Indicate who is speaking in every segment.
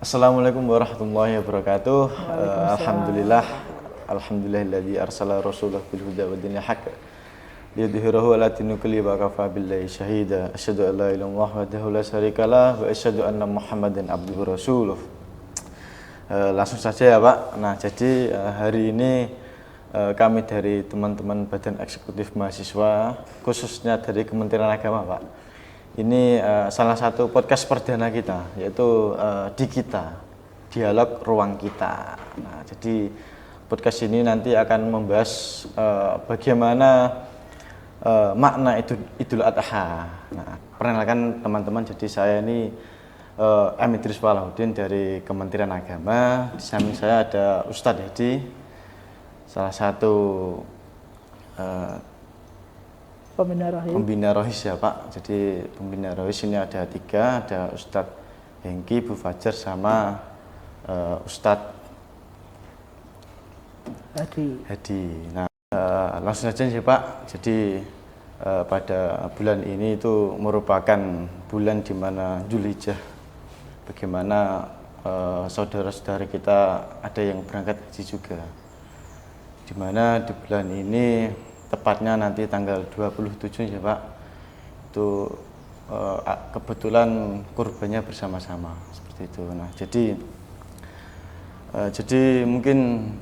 Speaker 1: Assalamualaikum warahmatullahi wabarakatuh.
Speaker 2: Waalaikumsalam.
Speaker 1: Alhamdulillahilladzi arsala rasulahu bil huda wa dinil haqq liyudhhirahu 'ala dini kulli wa kafa billahi syahida. Asyhadu an la ilaha illallah wahdahu la syarikalah wa asyhadu anna Muhammadan abduhu rasuluh. Langsung saja ya Pak. Nah, jadi hari ini kami dari teman-teman Badan Eksekutif Mahasiswa, khususnya dari Kementerian Agama Pak, ini salah satu podcast perdana kita, yaitu Dikita, Dialog Ruang Kita. Nah, jadi podcast ini nanti akan membahas bagaimana makna Idul Adha. Nah, perkenalkan teman-teman, jadi saya ini M. Idris Falahuddin dari Kementerian Agama. Di samping saya ada Ustadz Hedi, salah satu Pembina Rohis ya Pak. Jadi pembina Rohis ini ada 3, ada Ustadz Hengki, Bu Fajar, sama Ustadz Hedi. Nah, langsung saja sih Pak. Jadi pada bulan ini itu merupakan bulan di mana Dzulhijjah, bagaimana saudara-saudara kita ada yang berangkat haji juga, di mana di bulan ini tepatnya nanti tanggal 27 ya Pak, itu kebetulan kurbannya bersama-sama seperti itu. Nah, jadi mungkin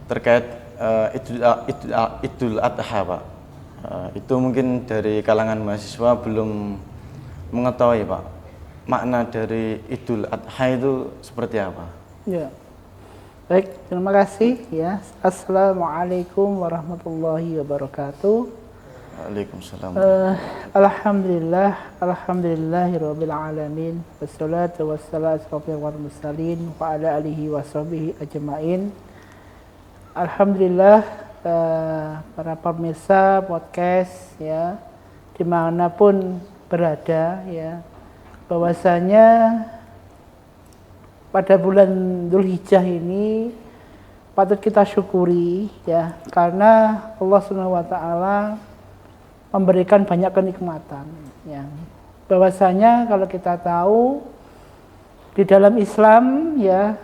Speaker 1: terkait Idul Adha Pak, itu mungkin dari kalangan mahasiswa belum mengetahui Pak, makna dari Idul Adha itu seperti apa?
Speaker 2: Ya. Baik, terima kasih ya. Assalamualaikum warahmatullahi wabarakatuh.
Speaker 1: Waalaikumsalam.
Speaker 2: Alhamdulillahirabbil alamin. Wassalatu wassalamu ala mursalin wa ala alihi washabihi ajmain. Alhamdulillah, para pemirsa podcast ya, dimanapun berada ya, bahwasanya pada bulan Dzulhijjah ini patut kita syukuri ya, karena Allah Subhanahu wa taala memberikan banyak kenikmatan ya. Bahwasanya kalau kita tahu di dalam Islam ya,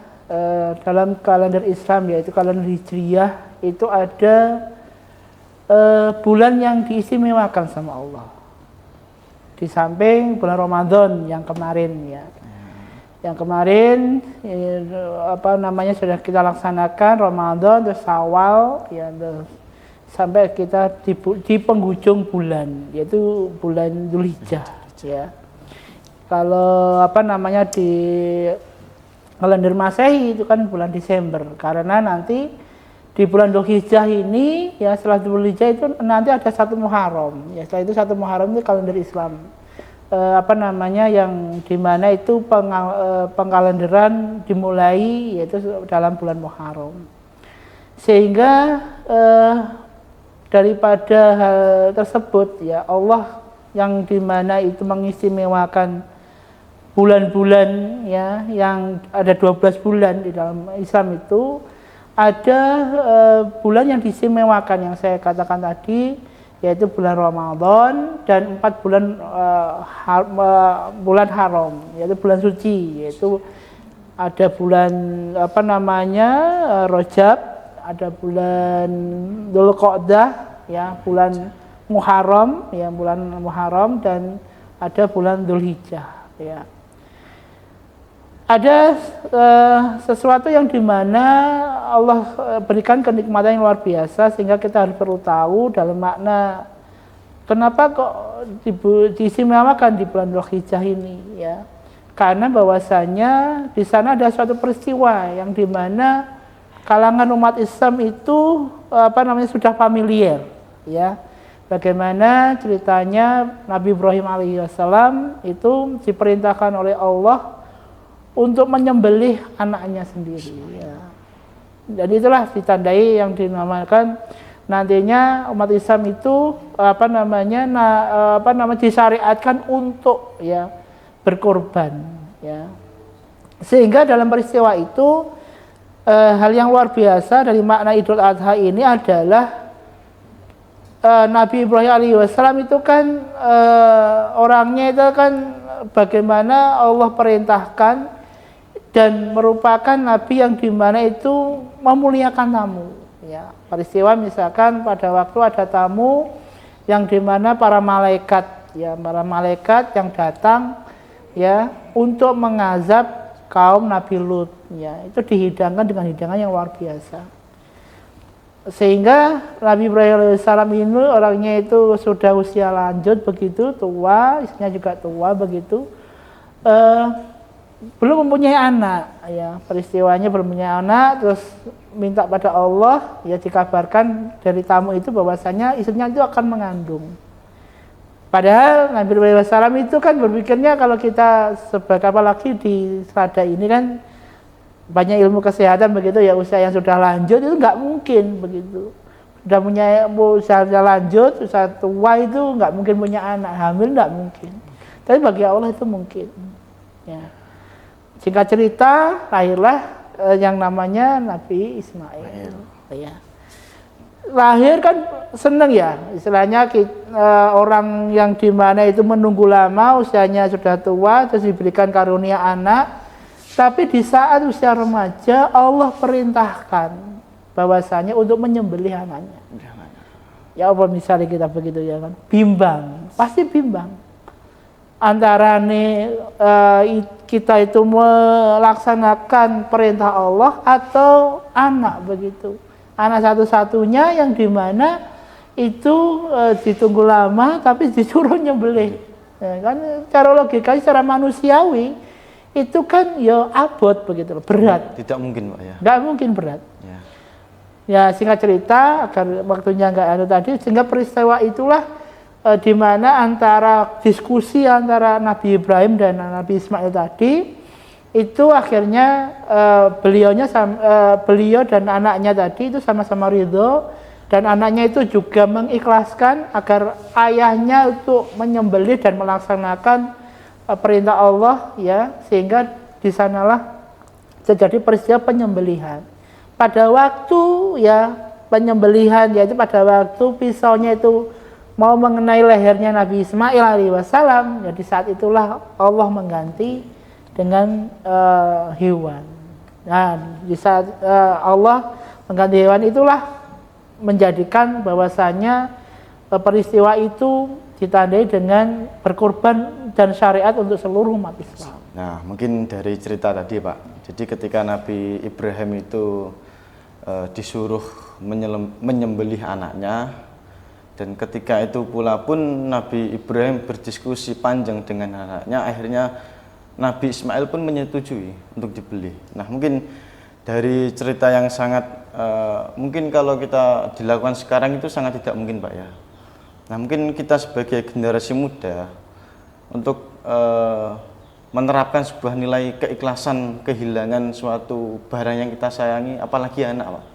Speaker 2: dalam kalender Islam yaitu kalender Hijriyah, itu ada bulan yang diistimewakan sama Allah. Di samping bulan Ramadan yang kemarin ya. Yang kemarin sudah kita laksanakan Ramadan, terus Syawal ya, sampai kita di penghujung bulan, yaitu bulan Dzulhijjah ya. Kalau di kalender Masehi itu kan bulan Desember, karena nanti di bulan Dzulhijjah ini ya, setelah Dzulhijjah itu nanti ada 1 Muharram ya. Setelah itu 1 Muharram itu kalender Islam, yang dimana itu pengkalenderan dimulai yaitu dalam bulan Muharram. Sehingga daripada hal tersebut ya, Allah yang dimana itu mengistimewakan bulan-bulan ya, yang ada 12 bulan di dalam Islam itu, ada bulan yang diistimewakan yang saya katakan tadi, yaitu bulan Ramadan, dan 4 bulan bulan haram, yaitu bulan suci, yaitu ada bulan Rajab, ada bulan Dzulqa'dah ya, bulan Muharram ya, dan ada bulan Dzulhijjah ya. Ada sesuatu yang dimana Allah berikan kenikmatan yang luar biasa, sehingga kita harus perlu tahu dalam makna kenapa kok diistimewakan di bulan Dzulhijjah ini ya. Karena bahwasanya di sana ada suatu peristiwa yang dimana kalangan umat Islam itu sudah familiar ya. Bagaimana ceritanya Nabi Ibrahim alaihissalam itu diperintahkan oleh Allah untuk menyembelih anaknya sendiri ya. Dan itulah ditandai yang dinamakan nantinya umat Islam itu disyariatkan untuk ya berkorban ya. Sehingga dalam peristiwa itu hal yang luar biasa dari makna Idul Adha ini adalah Nabi Ibrahim alaihissalam itu kan orangnya itu kan bagaimana Allah perintahkan dan merupakan nabi yang dimana itu memuliakan tamu. Ya, peristiwa misalkan pada waktu ada tamu yang dimana para malaikat yang datang ya untuk mengazab kaum Nabi Lut, ya itu dihidangkan dengan hidangan yang luar biasa. Sehingga Nabi Ibrahim alaihissalam ini orangnya itu sudah usia lanjut begitu, tua, istrinya juga tua begitu, belum mempunyai anak, ya peristiwanya belum mempunyai anak, terus minta pada Allah, ya dikabarkan dari tamu itu bahwasanya istrinya itu akan mengandung. Padahal Nabi Ibrahim alaihissalam itu kan berpikirnya kalau kita sebagai apalagi di Selada ini kan banyak ilmu kesehatan begitu ya, usia yang sudah lanjut itu nggak mungkin begitu. Sudah punya usia lanjut, usia tua itu nggak mungkin punya anak, hamil nggak mungkin. Tapi bagi Allah itu mungkin. Ya. Singkat cerita lahirlah yang namanya Nabi Ismail. Ya. Lahir kan seneng ya, istilahnya orang yang dimana itu menunggu lama, usianya sudah tua, terus diberikan karunia anak, tapi di saat usia remaja Allah perintahkan bahwasanya untuk menyembelih anaknya. Ya apa misalnya kita begitu ya kan, bimbang, pasti bimbang. Antara kita itu melaksanakan perintah Allah atau anak begitu. Anak satu-satunya yang dimana itu ditunggu lama tapi disuruh nyembelih. Ya, kan cara logika secara manusiawi itu kan ya abot begitu, berat.
Speaker 1: Tidak mungkin Pak ya.
Speaker 2: Nggak mungkin berat.
Speaker 1: Ya.
Speaker 2: Ya singkat cerita agar waktunya nggak ada tadi, sehingga peristiwa itulah di mana antara diskusi antara Nabi Ibrahim dan Nabi Ismail tadi itu akhirnya beliau dan anaknya tadi itu sama-sama ridho, dan anaknya itu juga mengikhlaskan agar ayahnya untuk menyembelih dan melaksanakan perintah Allah ya, sehingga di sanalah terjadi peristiwa penyembelihan. Pada waktu ya penyembelihan, yaitu pada waktu pisaunya itu mau mengenai lehernya Nabi Ismail alaihissalam, ya di saat itulah Allah mengganti dengan hewan. Nah, di saat Allah mengganti hewan itulah menjadikan bahwasanya peristiwa itu ditandai dengan berkorban dan syariat untuk seluruh umat Islam.
Speaker 1: Nah, mungkin dari cerita tadi Pak, jadi ketika Nabi Ibrahim itu disuruh menyembelih anaknya, dan ketika itu pula pun Nabi Ibrahim berdiskusi panjang dengan anaknya, akhirnya Nabi Ismail pun menyetujui untuk dibeli. Nah, mungkin dari cerita yang sangat mungkin kalau kita dilakukan sekarang itu sangat tidak mungkin Pak ya. Nah, mungkin kita sebagai generasi muda untuk menerapkan sebuah nilai keikhlasan kehilangan suatu barang yang kita sayangi, apalagi anak Pak.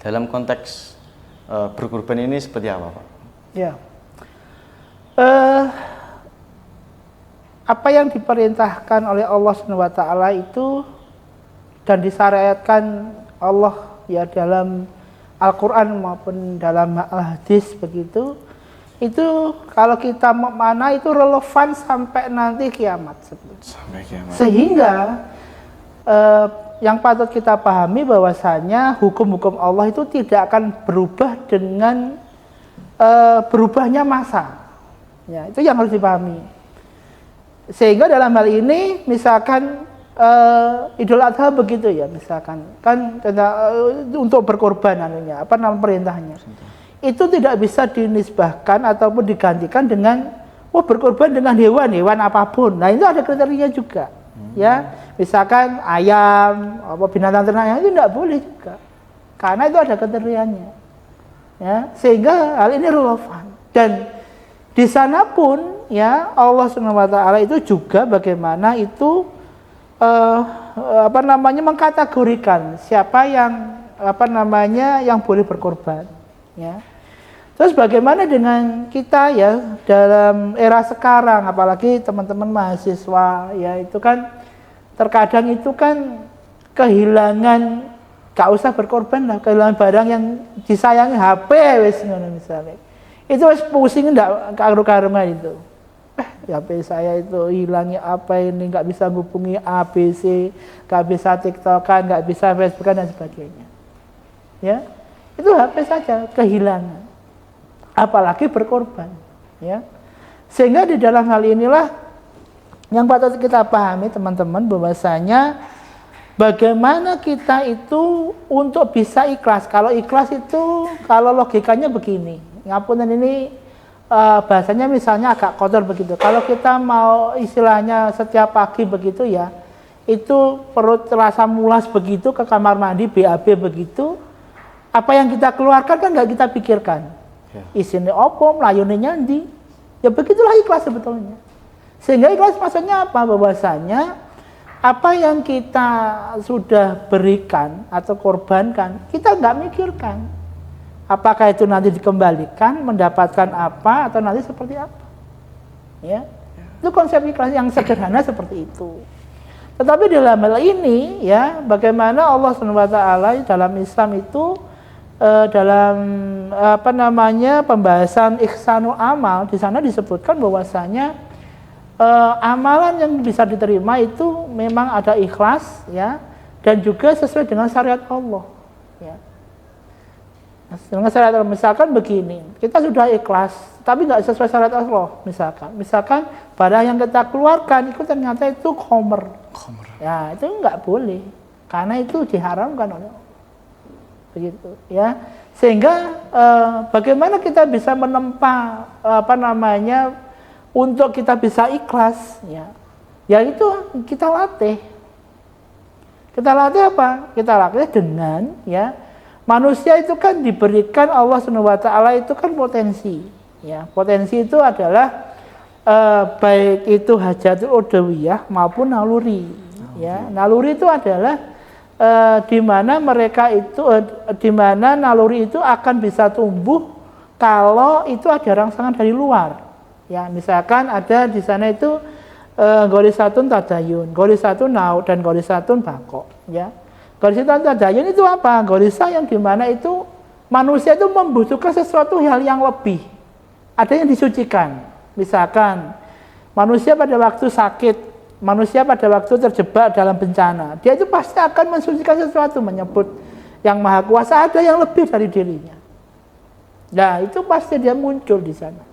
Speaker 1: Dalam konteks berkorban ini seperti apa Pak? Ya.
Speaker 2: Apa yang diperintahkan oleh Allah SWT itu dan disyariatkan Allah ya dalam Al-Quran maupun dalam Al-Hadis begitu, itu kalau kita mana itu relevan sampai nanti kiamat.
Speaker 1: Sampai kiamat.
Speaker 2: Sehingga yang patut kita pahami bahwasanya hukum-hukum Allah itu tidak akan berubah dengan berubahnya masa. Ya, itu yang harus dipahami. Sehingga dalam hal ini misalkan Idul Adha begitu ya, misalkan kan untuk berkorban apa nama perintahnya, itu tidak bisa dinisbahkan ataupun digantikan dengan berkorban dengan hewan apapun. Nah, itu ada kriteria juga. Ya, misalkan ayam, binatang ternak yang itu tidak boleh juga, karena itu ada kriterianya. Ya, sehingga hal ini relevan. Dan di sana pun ya Allah SWT itu juga bagaimana itu mengkategorikan siapa yang yang boleh berkorban. Ya. Terus bagaimana dengan kita ya dalam era sekarang, apalagi teman-teman mahasiswa ya, itu kan terkadang itu kan kehilangan, gak usah berkorban lah, kehilangan barang yang disayangi, HP wis ngono misalnya. Itu wis pusing ndak karo-karuan itu. HP saya itu hilangnya apa ini, nggak bisa hubungi ABC, nggak bisa TikTokan, nggak bisa Facebookan dan sebagainya. Ya, itu HP saja kehilangan, apalagi berkorban. Ya, sehingga di dalam hal inilah yang patut kita pahami teman-teman, bahwasanya bagaimana kita itu untuk bisa ikhlas. Kalau ikhlas itu, kalau logikanya begini, ngapunten ini bahasanya misalnya agak kotor begitu. Kalau kita mau istilahnya setiap pagi begitu ya, itu perut terasa mulas begitu, ke kamar mandi BAB begitu, apa yang kita keluarkan kan nggak kita pikirkan. Isinya opo, melayuni nyandi, ya begitulah ikhlas sebetulnya. Sehingga ikhlas maksudnya apa? Bahwasanya apa yang kita sudah berikan atau korbankan, kita nggak mikirkan. Apakah itu nanti dikembalikan, mendapatkan apa, atau nanti seperti apa. Ya, itu konsep ikhlas yang sederhana seperti itu. Tetapi dalam hal ini, ya, bagaimana Allah SWT dalam Islam itu, dalam pembahasan ihsanul amal, di sana disebutkan bahwasanya amalan yang bisa diterima itu memang ada ikhlas, ya, dan juga sesuai dengan syariat Allah. Ya. Dengan syariat Allah, misalkan begini, kita sudah ikhlas, tapi nggak sesuai syariat Allah, misalkan barang yang kita keluarkan itu ternyata itu khomer. Ya, itu nggak boleh, karena itu diharamkan oleh Allah. Begitu, ya. Sehingga bagaimana kita bisa menempa untuk kita bisa ikhlas, ya, yaitu kita latih. Kita latih apa? Kita latih dengan, ya, manusia itu kan diberikan Allah SWT itu kan potensi, ya. Potensi itu adalah baik itu hajatul udawiyah maupun naluri, ya. Naluri itu adalah di mana mereka itu, di mana naluri itu akan bisa tumbuh kalau itu ada rangsangan dari luar. Ya, misalkan ada di sana itu gorisatun tadayun, gorisatun nau, dan gorisatun bako. Ya, gorisatun tadayun itu apa? Gorisa yang di mana itu manusia itu membutuhkan sesuatu hal yang lebih. Ada yang disucikan. Misalkan manusia pada waktu sakit, manusia pada waktu terjebak dalam bencana, dia itu pasti akan mensucikan sesuatu, menyebut yang maha kuasa, ada yang lebih dari dirinya. Nah, itu pasti dia muncul di sana.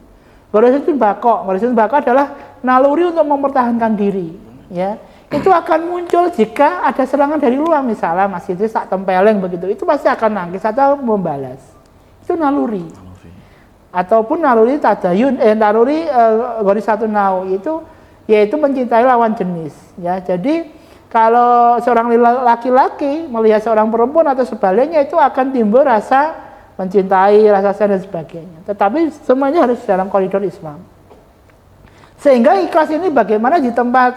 Speaker 2: Gorisatun bako adalah naluri untuk mempertahankan diri, ya. Itu akan muncul jika ada serangan dari luar, misalnya masih itu sak tempeleng begitu, itu pasti akan nangkis atau membalas. Itu naluri. Ataupun naluri tadayun, naluri gorisatun nau itu yaitu mencintai lawan jenis, ya. Jadi kalau seorang laki-laki melihat seorang perempuan atau sebaliknya, itu akan timbul rasa mencintai, rasa sayang dan sebagainya. Tetapi semuanya harus dalam koridor Islam. Sehingga ikhlas ini bagaimana di tempat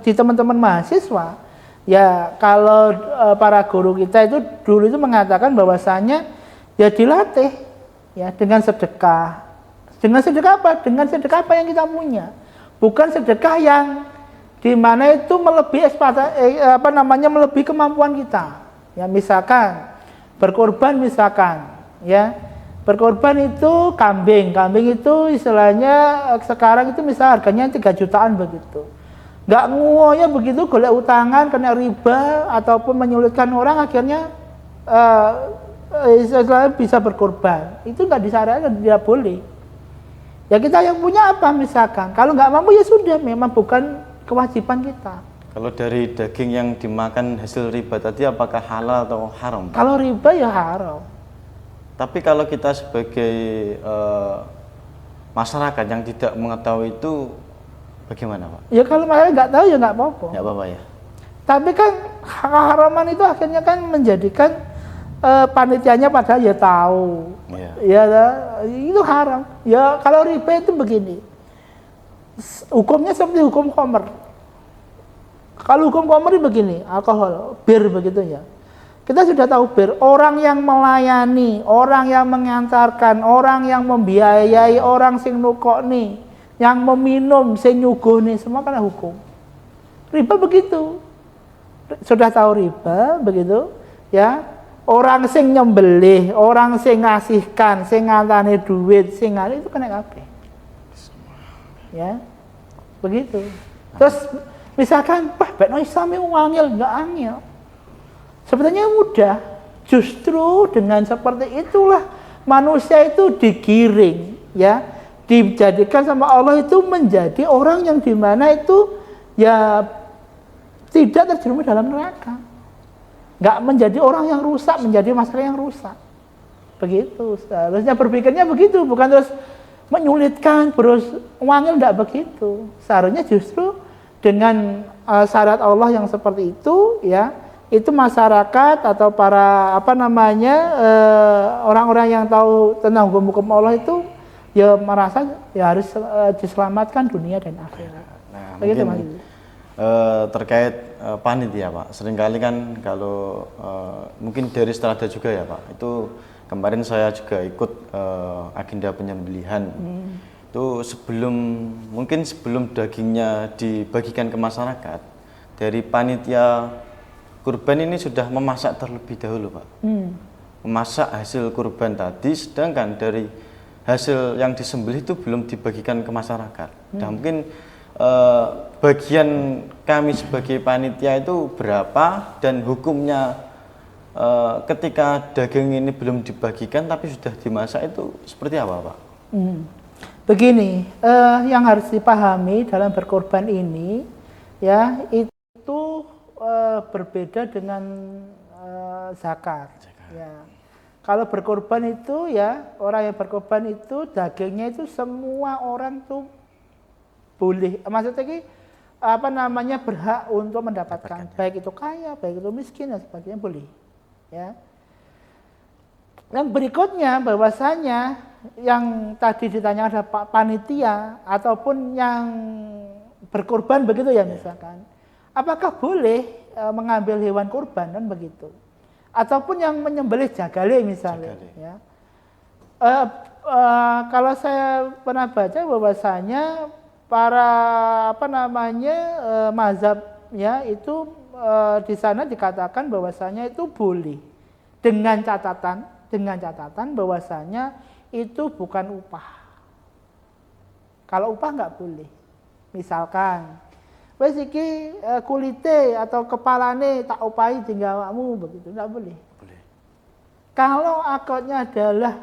Speaker 2: di teman-teman mahasiswa, ya, kalau para guru kita itu dulu itu mengatakan bahwasanya ya dilatih, ya, dengan sedekah. Dengan sedekah apa? Dengan sedekah apa yang kita punya. Bukan sedekah yang di mana itu melebihi melebihi kemampuan kita. Ya, misalkan berkorban, misalkan, ya, berkorban itu kambing itu istilahnya sekarang itu misal harganya 3 jutaan begitu. Nggak nguonya begitu, golek utangan, kena riba ataupun menyulitkan orang, akhirnya istilahnya bisa berkorban. Itu nggak disarankan, tidak boleh. Ya, kita yang punya apa misalkan, kalau nggak mampu ya sudah, memang bukan kewajiban kita.
Speaker 1: Kalau dari daging yang dimakan hasil riba tadi, apakah halal atau haram?
Speaker 2: Kalau riba ya haram.
Speaker 1: Tapi kalau kita sebagai masyarakat yang tidak mengetahui itu bagaimana, Pak?
Speaker 2: Ya kalau masyarakat nggak tahu ya nggak apa-apa.
Speaker 1: Nggak apa-apa ya.
Speaker 2: Tapi kan keharaman itu akhirnya kan menjadikan panitianya padahal ya tahu. Ya, itu haram. Ya kalau riba itu begini. Hukumnya seperti hukum khamr. Kalau hukum khamr begini, alkohol, bir begitu ya. Kita sudah tahu bir, orang yang melayani, orang yang mengantarkan, orang yang membiayai, orang sing nukokni, yang meminum, sing nyuguhni, semua kena hukum. Riba begitu. Sudah tahu riba begitu, ya. Orang sing nyembelih, orang sing ngasihkan, sing ngantani duit, sing itu kena kabeh. Ya. begitu. Terus misalkan, wah bekno Islam itu angel, enggak angel. Sebenarnya mudah. Justru dengan seperti itulah manusia itu digiring, ya, dijadikan sama Allah itu menjadi orang yang dimana itu ya tidak terjerumus dalam neraka, nggak menjadi orang yang rusak, menjadi masalah yang rusak. Begitu. Seharusnya berpikirnya begitu, bukan terus menyulitkan, terus wangil, enggak begitu. Seharusnya justru dengan syarat Allah yang seperti itu, ya, itu masyarakat atau para orang-orang yang tahu tentang hukum-hukum Allah itu ya merasa ya harus diselamatkan dunia dan akhirat.
Speaker 1: Nah,
Speaker 2: begitu,
Speaker 1: mungkin terkait panitia Pak, seringkali kan kalau mungkin dari Strada juga ya Pak, itu kemarin saya juga ikut agenda penyembelihan. Itu sebelum dagingnya dibagikan ke masyarakat, dari panitia kurban ini sudah memasak terlebih dahulu Pak. Memasak hasil kurban tadi, sedangkan dari hasil yang disembelih itu belum dibagikan ke masyarakat. Dan mungkin bagian kami sebagai panitia itu berapa, dan hukumnya ketika daging ini belum dibagikan tapi sudah dimasak itu seperti apa Pak?
Speaker 2: Begini, yang harus dipahami dalam berkorban ini, ya, itu berbeda dengan zakat. Ya. Kalau berkorban itu, ya, orang yang berkorban itu dagingnya itu semua orang tuh boleh, maksudnya berhak untuk mendapatkan, baik itu kaya, baik itu miskin dan sebagainya, boleh. Ya. Yang berikutnya bahwasanya yang tadi ditanya ada panitia ataupun yang berkorban begitu ya, misalkan, apakah boleh mengambil hewan kurban kan begitu, ataupun yang menyembelih jagale misalnya. Ya. Kalau saya pernah baca bahwasanya para mazhab, ya, itu di sana dikatakan bahwasanya itu boleh dengan catatan bahwasanya itu bukan upah. Kalau upah nggak boleh. Misalkan, wes iki kulite atau kepalane tak upahi tinggal awakmu, begitu, nggak boleh. Kalau akadnya adalah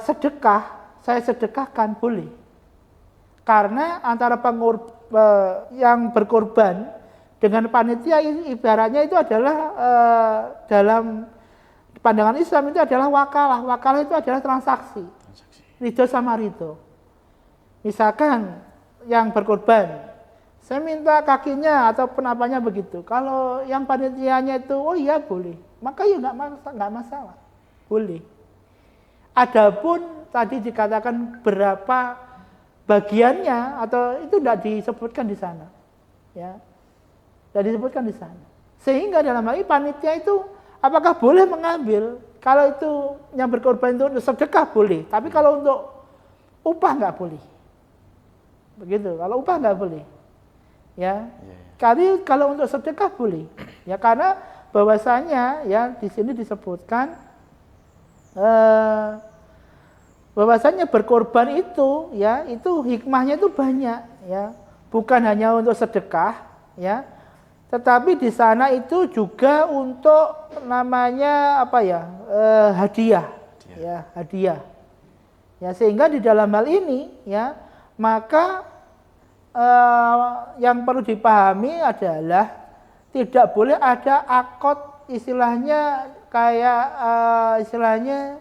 Speaker 2: sedekah, saya sedekahkan, boleh. Karena antara yang berkorban dengan panitia ibaratnya itu adalah dalam pandangan Islam itu adalah wakalah. Wakalah itu adalah transaksi. Ridho sama ridho. Misalkan yang berkorban, saya minta kakinya atau penapanya begitu. Kalau yang panitianya itu, oh iya boleh, maka ya nggak masalah, boleh. Adapun tadi dikatakan berapa bagiannya atau itu tidak disebutkan di sana, ya, tidak disebutkan di sana. Sehingga dalam hal ini panitia itu apakah boleh mengambil? Kalau itu yang berkorban itu untuk sedekah boleh, tapi kalau untuk upah nggak boleh. Begitu, kalau upah nggak boleh. Ya, kalau untuk sedekah boleh. Ya, karena bahwasanya ya di sini disebutkan bahwasanya berkorban itu, ya, itu hikmahnya itu banyak, ya, bukan hanya untuk sedekah, ya, tetapi di sana itu juga untuk namanya hadiah, ya, hadiah, ya, sehingga di dalam hal ini, ya, maka yang perlu dipahami adalah tidak boleh ada akad istilahnya kayak istilahnya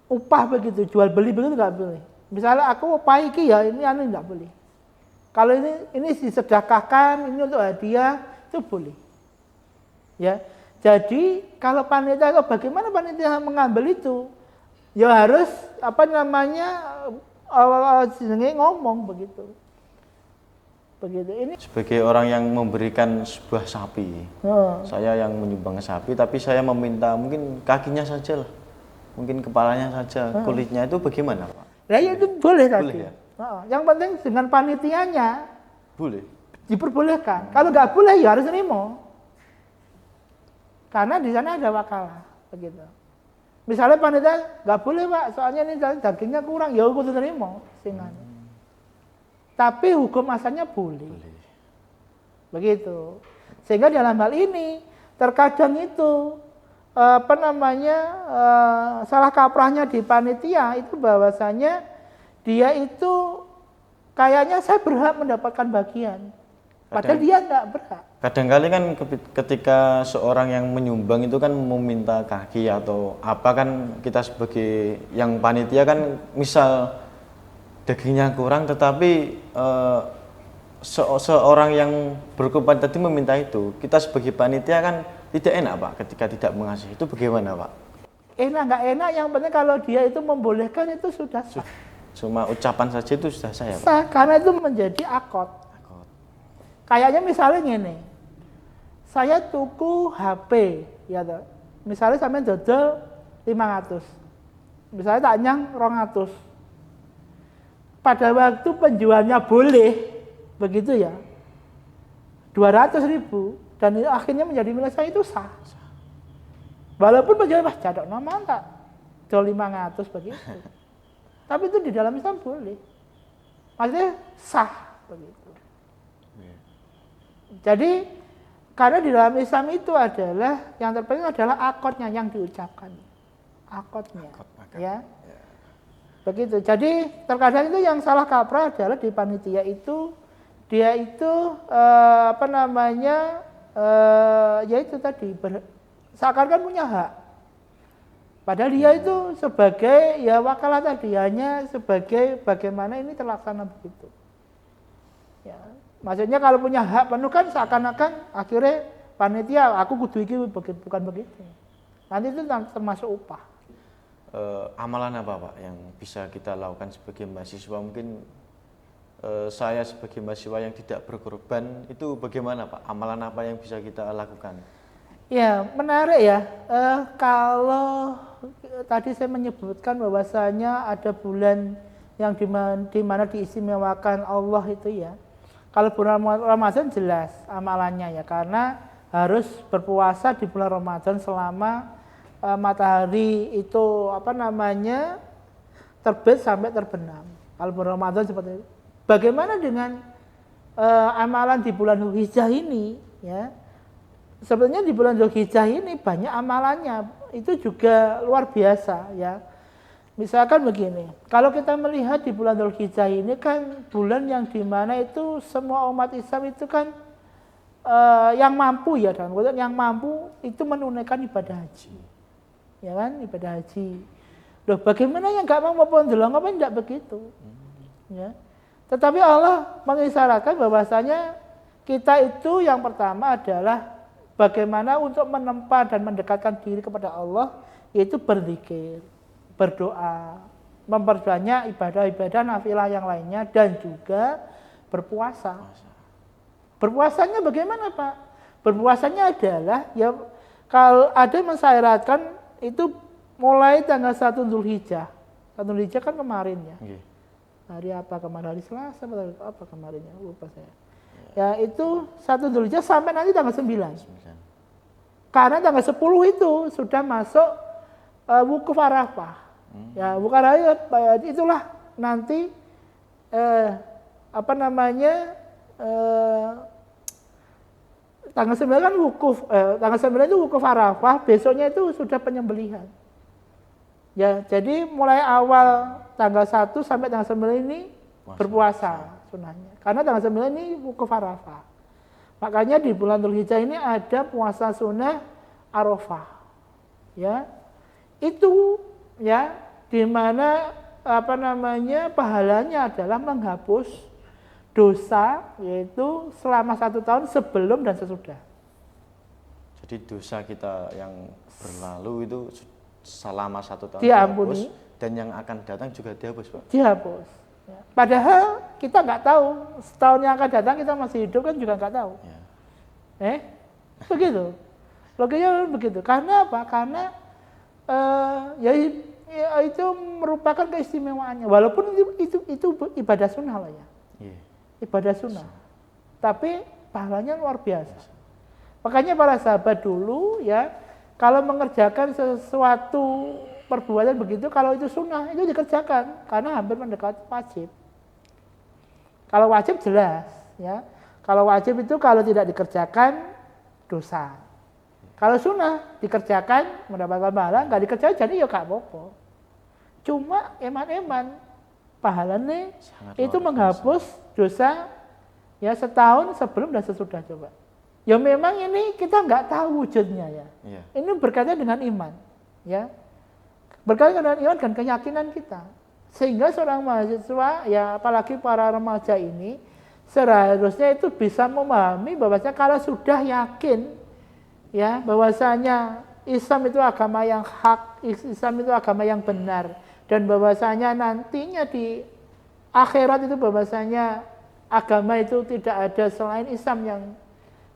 Speaker 2: upah begitu, jual beli begitu nggak boleh. Misalnya aku upahi iki ya, ini nggak boleh. Kalau ini disedekahkan, ini untuk hadiah, itu boleh. Ya, jadi kalau panitia, bagaimana panitia mengambil itu? Ya harus ngomong begitu. Begitu. Ini
Speaker 1: sebagai orang yang memberikan sebuah sapi, saya yang menyumbang sapi, tapi saya meminta mungkin kakinya saja lah, mungkin kepalanya saja, kulitnya itu bagaimana Pak?
Speaker 2: Ya itu boleh tadi.
Speaker 1: Boleh, ya?
Speaker 2: Yang penting dengan panitianya
Speaker 1: boleh,
Speaker 2: diperbolehkan. Kalau nggak boleh ya harus nerima, karena di sana ada wakalah, begitu. Misalnya panitia nggak boleh Pak, soalnya ini dagingnya kurang, ya aku nerima, singane. tapi hukum asalnya boleh.
Speaker 1: Boleh.
Speaker 2: Begitu. Sehingga dalam hal ini terkadang itu salah kaprahnya di panitia itu bahwasanya dia itu kayaknya saya berhak mendapatkan bagian. Padahal dia enggak berhak.
Speaker 1: Kadang-kali kan ketika seorang yang menyumbang itu kan meminta kaki atau apa, kan kita sebagai yang panitia kan misal dagingnya kurang tetapi seorang yang berkorban tadi meminta itu, kita sebagai panitia kan tidak enak Pak ketika tidak mengasih. Itu bagaimana Pak?
Speaker 2: Enak nggak enak, yang penting kalau dia itu membolehkan itu sudah sah.
Speaker 1: Cuma ucapan saja itu sudah sah ya Pak?
Speaker 2: Sah, karena itu menjadi akad. Kayaknya misalnya gini, saya tuku HP, ya toh. Misalnya sampai dodol 500, misalnya tak nyang 200. Pada waktu penjualnya boleh, begitu ya, 200.000, dan itu akhirnya menjadi milik saya, itu sah. Walaupun penjual jadok nama tak, jual 500 begitu. Tapi itu di dalam Islam boleh, maksudnya sah begitu. Jadi karena di dalam Islam itu adalah yang terpenting adalah akadnya yang diucapkan, akadnya, ya. Begitu. Jadi terkadang itu yang salah kaprah adalah di panitia itu dia itu ya itu tadi seakan-akan punya hak. Padahal dia itu sebagai ya wakalah tadi, hanya sebagai bagaimana ini terlaksana begitu. Ya. Maksudnya kalau punya hak penuh kan seakan-akan akhirnya panitia aku kudu iki bukan begitu. Nanti itu termasuk upah.
Speaker 1: Amalan apa Pak yang bisa kita lakukan sebagai mahasiswa? Mungkin saya sebagai mahasiswa yang tidak berkorban itu bagaimana Pak? Amalan apa yang bisa kita lakukan?
Speaker 2: Ya menarik ya. Kalau tadi saya menyebutkan bahwasanya ada bulan yang di mana diistimewakan Allah itu ya. Kalau bulan Ramadan jelas amalannya ya, karena harus berpuasa di bulan Ramadan selama matahari itu terbit sampai terbenam. Kalau bulan Ramadan seperti itu. Bagaimana dengan amalan di bulan Dzulhijjah ini ya? Sebenarnya di bulan Dzulhijjah ini banyak amalannya, itu juga luar biasa ya. Misalkan begini, kalau kita melihat di bulan Dzulhijjah ini kan bulan yang dimana itu semua umat Islam itu kan yang mampu ya, dalam konteks yang mampu itu menunaikan ibadah haji, ya kan, ibadah haji. Loh, bagaimana yang nggak mau maupun delong apa tidak begitu, ya. Tetapi Allah mengisyaratkan bahwasanya kita itu yang pertama adalah bagaimana untuk menempa dan mendekatkan diri kepada Allah, yaitu berzikir, berdoa, memperbanyak ibadah-ibadah nafilah yang lainnya, dan juga berpuasa. Berpuasanya bagaimana Pak? Berpuasanya adalah ya kalau ada yang mensyaratkan itu mulai tanggal 1 Dzulhijjah. 1 Dzulhijjah kan kemarin ya. Hari apa kemarin? Hari Selasa atau apa kemarinnya? Lupa saya. Ya itu 1 Dzulhijjah sampai nanti tanggal 9. Karena tanggal 10 itu sudah masuk wukuf Arafah. Ya, wukuf Arafah itulah nanti tanggal 9 kan wukuf, tanggal 9 itu wukuf Arafah, besoknya itu sudah penyembelihan. Ya, jadi mulai awal tanggal 1 sampai tanggal 9 ini berpuasa sunahnya. Karena tanggal 9 ini wukuf Arafah. Makanya di bulan Dzulhijjah ini ada puasa sunnah Arafah. Ya. Itu ya di mana pahalanya adalah menghapus dosa, yaitu selama 1 tahun sebelum dan sesudah.
Speaker 1: Jadi dosa kita yang berlalu itu selama 1 tahun
Speaker 2: diampuni,
Speaker 1: dan yang akan datang juga dihapus Pak?
Speaker 2: Dihapus. Ya. Padahal kita nggak tahu setahun yang akan datang kita masih hidup kan juga nggak tahu. Ya. Begitu. Logikanya begitu. Karena apa? Karena ya itu merupakan keistimewaannya. Walaupun itu ibadah sunnah lah ya. Yeah. Ibadah sunnah. Tapi pahalanya luar biasa. Makanya para sahabat dulu ya, kalau mengerjakan sesuatu perbuatan begitu, kalau itu sunnah itu dikerjakan karena hampir mendekati wajib. Kalau wajib jelas, ya. Kalau wajib itu kalau tidak dikerjakan dosa. Kalau sunnah dikerjakan mendapatkan pahala, nggak dikerjakan jadi ya gak apa-apa. Cuma eman-eman pahalanya
Speaker 1: Sangat
Speaker 2: itu
Speaker 1: luar
Speaker 2: menghapus dosa ya setahun sebelum dan sesudah coba. Ya memang ini kita nggak tahu wujudnya ya.
Speaker 1: Iya.
Speaker 2: Ini berkaitan dengan iman, ya. Berkaitan dengan iman dan keyakinan kita. Sehingga seorang mahasiswa, ya apalagi para remaja ini, seharusnya itu bisa memahami bahwasanya kalau sudah yakin, ya bahwasanya Islam itu agama yang hak, Islam itu agama yang benar, dan bahwasanya nantinya di akhirat itu bahwasanya agama itu tidak ada selain Islam yang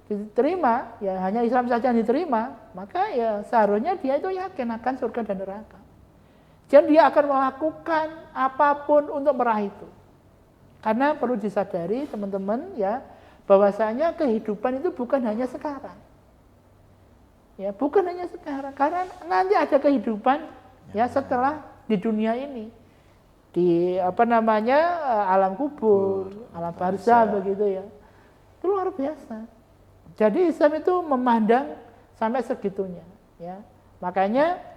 Speaker 2: diterima, ya hanya Islam saja yang diterima, maka ya seharusnya dia itu yakin akan surga dan neraka. Jadi dia akan melakukan apapun untuk meraih itu. Karena perlu disadari teman-teman ya, bahwasanya kehidupan itu bukan hanya sekarang. Ya, bukan hanya sekarang, karena nanti ada kehidupan ya setelah di dunia ini. Di alam kubur, alam barzah begitu ya. Itu luar biasa. Jadi Islam itu memandang sampai segitunya, ya. Makanya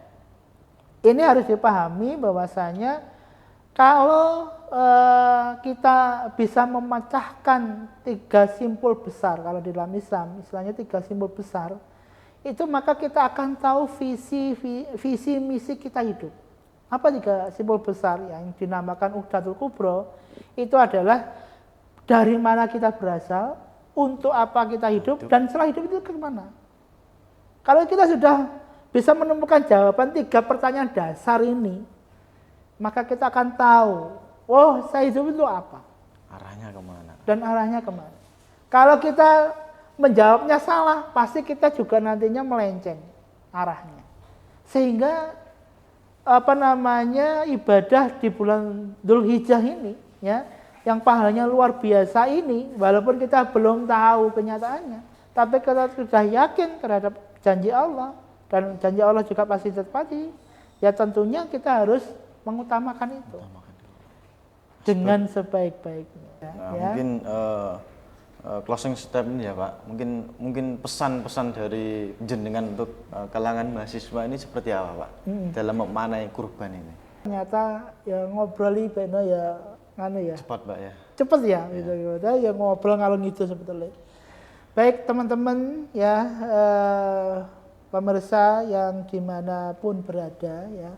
Speaker 2: ini harus dipahami bahwasanya kalau kita bisa memecahkan 3 simpul besar, kalau di dalam Islam, istilahnya 3 simpul besar, itu maka kita akan tahu visi misi kita hidup. Apa 3 simpul besar yang dinamakan Uhdatul Kubro? Itu adalah dari mana kita berasal, untuk apa kita hidup, dan setelah hidup itu kemana. Kalau kita sudah bisa menemukan jawaban 3 pertanyaan dasar ini, maka kita akan tahu, oh saya hidup itu apa?
Speaker 1: Arahnya kemana?
Speaker 2: Dan arahnya kemana. Kalau kita menjawabnya salah, pasti kita juga nantinya melenceng arahnya. Sehingga ibadah di bulan Dzulhijjah ini, ya, yang pahalanya luar biasa ini, walaupun kita belum tahu kenyataannya, tapi kita sudah yakin terhadap janji Allah, dan janji Allah juga pasti ditepati, ya tentunya kita harus mengutamakan itu dengan sebaik-baiknya.
Speaker 1: Nah,
Speaker 2: Ya.
Speaker 1: mungkin closing statement ya Pak, mungkin pesan-pesan dari jenengan untuk kalangan mahasiswa ini seperti apa Pak dalam memaknai kurban ini?
Speaker 2: Ternyata ya ngobroli beno ya ya.
Speaker 1: Cepat Pak ya.
Speaker 2: Cepet ya, gitu. Ya ngobrol ngalung itu sebetulnya. Baik teman-teman ya. Pemirsa yang dimanapun berada ya,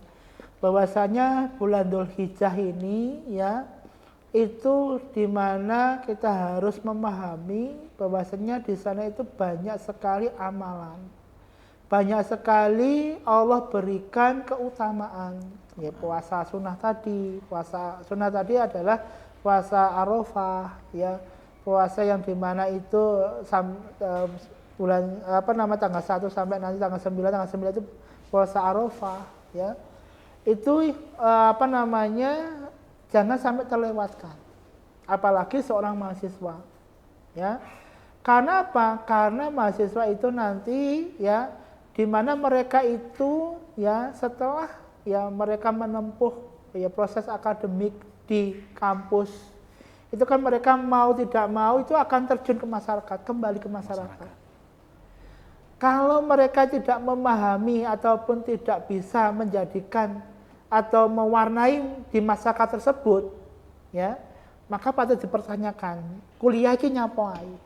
Speaker 2: bahwasanya bulan Dzulhijjah ini ya, itu dimana kita harus memahami bahwasanya di sana itu banyak sekali amalan, banyak sekali Allah berikan keutamaan. Ya puasa sunnah tadi adalah puasa Arafah ya, puasa yang dimana itu bulan tanggal 1 sampai nanti tanggal 9 itu puasa Arafah ya. Itu jangan sampai terlewatkan. Apalagi seorang mahasiswa. Ya. Karena apa? Karena mahasiswa itu nanti ya di mana mereka itu ya setelah ya mereka menempuh ya proses akademik di kampus. Itu kan mereka mau tidak mau itu akan terjun ke masyarakat, kembali ke masyarakat. Kalau mereka tidak memahami ataupun tidak bisa menjadikan atau mewarnai di masyarakat tersebut, ya, maka patut dipertanyakan, kuliah ini ngapain?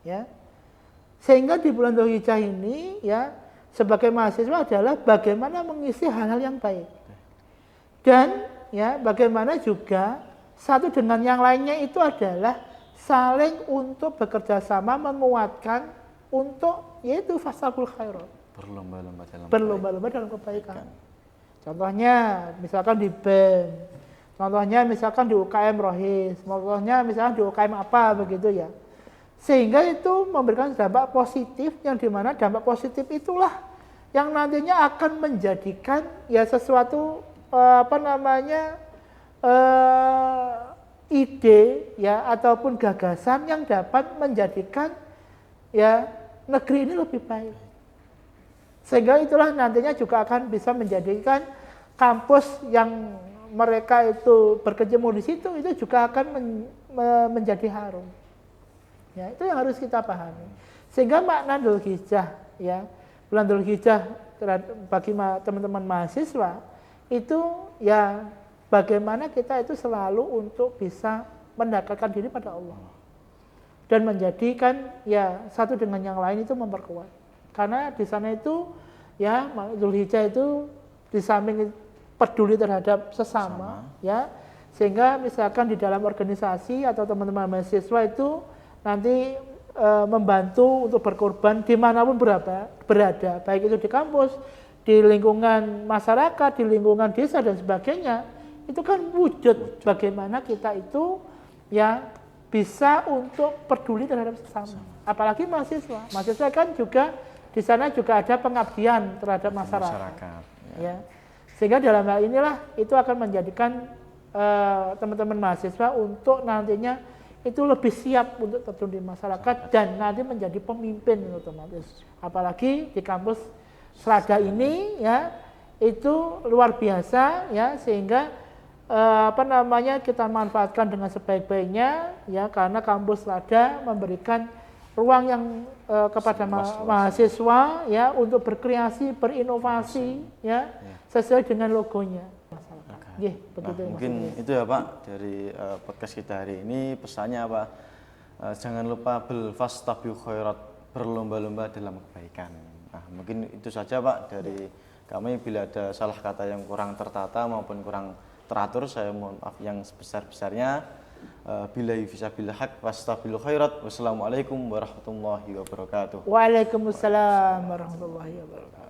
Speaker 2: Ya. Sehingga di bulan Dzulhijjah ini, ya, sebagai mahasiswa adalah bagaimana mengisi hal-hal yang baik. Dan ya, bagaimana juga satu dengan yang lainnya itu adalah saling untuk bekerja sama menguatkan untuk yaitu fastabiqul khairat, berlomba-lomba dalam kebaikan. Contohnya misalkan di BEM, contohnya misalkan di UKM Rohis, contohnya misalkan di UKM apa begitu ya. Sehingga itu memberikan dampak positif yang dimana dampak positif itulah yang nantinya akan menjadikan ya sesuatu ide ya ataupun gagasan yang dapat menjadikan ya negeri ini lebih baik. Sehingga itulah nantinya juga akan bisa menjadikan kampus yang mereka itu berkecimpung di situ itu juga akan menjadi harum. Ya, itu yang harus kita pahami. Sehingga makna Dzulhijjah, ya, bulan Dzulhijjah bagi teman-teman mahasiswa itu ya bagaimana kita itu selalu untuk bisa mendekatkan diri pada Allah dan menjadikan ya satu dengan yang lain itu memperkuat. Karena di sana itu ya Dzulhijjah itu di samping peduli terhadap sesama, ya, sehingga misalkan di dalam organisasi atau teman-teman mahasiswa itu nanti membantu untuk berkorban dimanapun berada, baik itu di kampus, di lingkungan masyarakat, di lingkungan desa dan sebagainya, itu kan wujud bagaimana kita itu ya bisa untuk peduli terhadap sesama. Apalagi mahasiswa kan juga di sana juga ada pengabdian terhadap masyarakat. Ya. Sehingga dalam hal inilah itu akan menjadikan teman-teman mahasiswa untuk nantinya itu lebih siap untuk terjun di masyarakat dan nanti menjadi pemimpin otomatis. Apalagi di kampus Selada ini ya itu luar biasa ya, sehingga kita manfaatkan dengan sebaik-baiknya ya, karena kampus Selada memberikan ruang yang kepada mahasiswa ya untuk berkreasi, berinovasi ya sesuai dengan logonya. Begitu.
Speaker 1: Mungkin itu ya Pak dari podcast kita hari ini. Pesannya apa? Jangan lupa fastabiqul khairat, berlomba-lomba dalam kebaikan. Nah, mungkin itu saja Pak dari kami. Bila ada salah kata yang kurang tertata maupun kurang teratur, saya mohon maaf yang sebesar-besarnya. Billahi fisabilillah haq, fastabiqul khairat. Wassalamualaikum warahmatullahi wabarakatuh.
Speaker 2: Waalaikumsalam warahmatullahi wabarakatuh.